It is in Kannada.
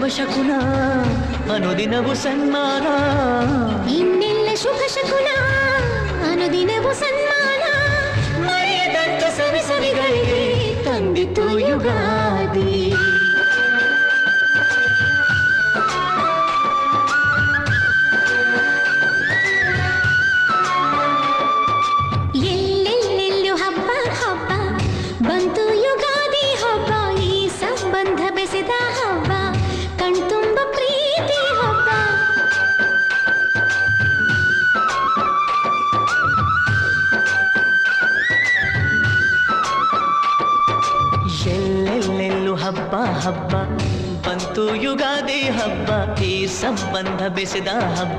ಶುಭ ಅನುದಿನವು ಸನ್ಮಾನ ಇನ್ನೆಲ್ಲ ಶುಭ ಶಕುನ ಅನುದಿನವು ಸನ್ಮಾನ ಮರೆಯದಂತ ಸವಿ ಸವಿಗಳಿಗೆ ತಂದಿತು ಯುಗಾದಿ ಎಲ್ಲೆಲ್ಲೆಲ್ಲೂ ಹಬ್ಬ ಹಬ್ಬ ಬಂತು ಯುಗಾದಿ ಹಬ್ಬ ಈ ಸಂಬಂಧ ಬೆಸೆದ ಹಬ್ಬ ಕಣ್ತುಂಬ ಪ್ರೀತಿ ಹಬ್ಬ ಎಲ್ಲೆಲ್ಲೆಲ್ಲೂ ಹಬ್ಬ ಹಬ್ಬ ಬಂತು ಯುಗಾದಿ ಹಬ್ಬ ಈ ಸಂಬಂಧ ಬೆಸೆದ ಹಬ್ಬ